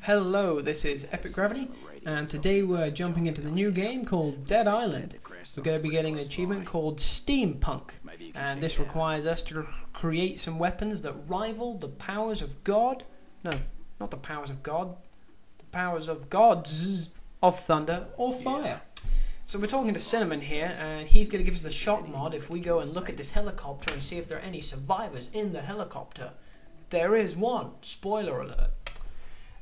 Hello, this is EPICgravity, and today we're jumping into the new game called Dead Island. We're going to be getting an achievement called Steampunk, and this requires us to create some weapons that rival the powers of God. No, not the powers of God. The powers of gods of thunder or fire. So we're talking to Cinnamon here, and he's going to give us the shock mod if we go and look at this helicopter and see if there are any survivors in the helicopter. There is one. Spoiler alert.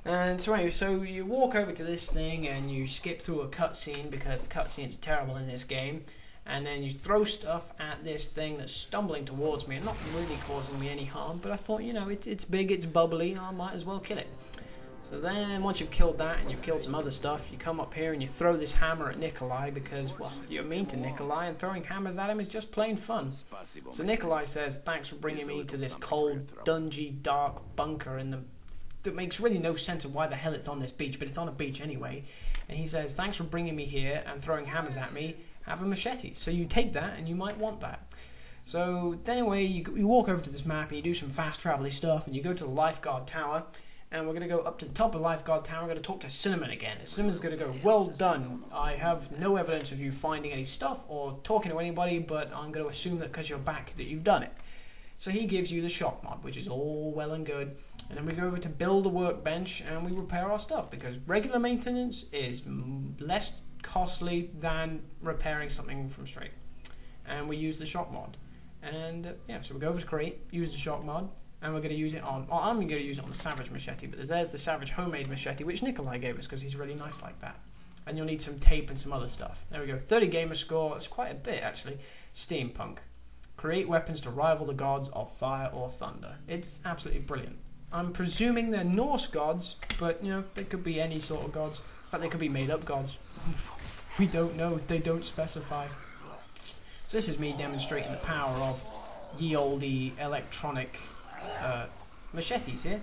And so anyway, so you walk over to this thing and you skip through a cutscene because the cutscenes are terrible in this game, and then you throw stuff at this thing that's stumbling towards me and not really causing me any harm, but I thought, you know, it's big, it's bubbly, I might as well kill it. So then once you've killed that and you've killed some other stuff, you come up here and you throw this hammer at Nikolai because, well, you're mean to Nikolai and throwing hammers at him is just plain fun. So Nikolai says, thanks for bringing me to this cold, dungy, dark bunker in the... That makes really no sense of why the hell it's on this beach, but it's on a beach anyway. And he says, thanks for bringing me here and throwing hammers at me. Have a machete. So you take that, and you might want that. So then anyway, you walk over to this map, and you do some fast travel-y stuff, and you go to the lifeguard tower, and we're going to go up to the top of the lifeguard tower. We're going to talk to Cinnamon again. And Cinnamon's going to go, well done. I have no evidence of you finding any stuff or talking to anybody, but I'm going to assume that because you're back that you've done it. So he gives you the shock mod, which is all well and good. And then we go over to build a workbench and we repair our stuff because regular maintenance is less costly than repairing something from straight. And we use the shock mod. And yeah, so we go over to create, use the shock mod, and we're going to use it on, I'm going to use it on the Savage machete, but there's the Savage homemade machete, which Nikolai gave us because he's really nice like that. And you'll need some tape and some other stuff. There we go, 30 gamer score, that's quite a bit actually. Steampunk. Create weapons to rival the gods of fire or thunder. It's absolutely brilliant. I'm presuming they're Norse gods, but, you know, they could be any sort of gods. In fact, they could be made-up gods. We don't know. They don't specify. So this is me demonstrating the power of ye olde electronic machetes here.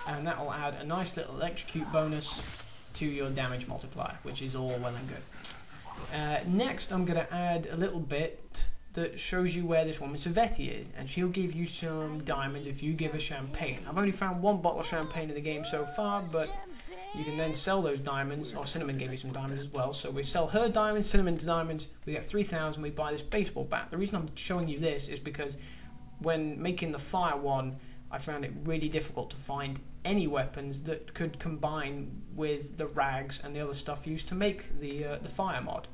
And that will add a nice little electrocute bonus to your damage multiplier, which is all well and good. Next, I'm going to add a little bit that shows you where this woman Savetti is, and she'll give you some diamonds if you give her champagne. I've only found one bottle of champagne in the game so far, but you can then sell those diamonds, or Cinnamon gave me some diamonds as well, so we sell her diamonds, Cinnamon's diamonds, we get 3,000, we buy this baseball bat. The reason I'm showing you this is because when making the fire one, I found it really difficult to find any weapons that could combine with the rags and the other stuff used to make the fire mod.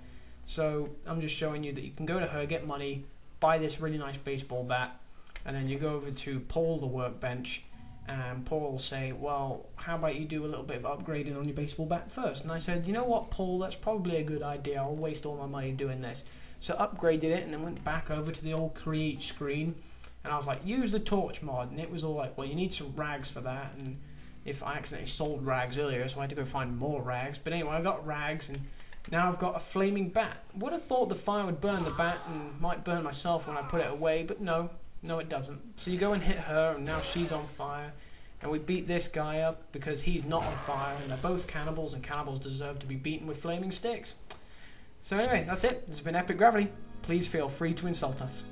So I'm just showing you that you can go to her, get money, buy this really nice baseball bat, and then you go over to Paul the workbench, and Paul will say, well, how about you do a little bit of upgrading on your baseball bat first? And I said, you know what, Paul, that's probably a good idea. I'll waste all my money doing this. So upgraded it, and then went back over to the old create screen, and I was like, use the torch mod, and it was all like, well, you need some rags for that, and if I accidentally sold rags earlier, so I had to go find more rags. But anyway, I got rags, and now I've got a flaming bat. Would have thought the fire would burn the bat and might burn myself when I put it away, but no, it doesn't. So you go and hit her, and now she's on fire. And we beat this guy up because he's not on fire, and they're both cannibals, and cannibals deserve to be beaten with flaming sticks. So anyway, that's it. This has been EPICgravity. Please feel free to insult us.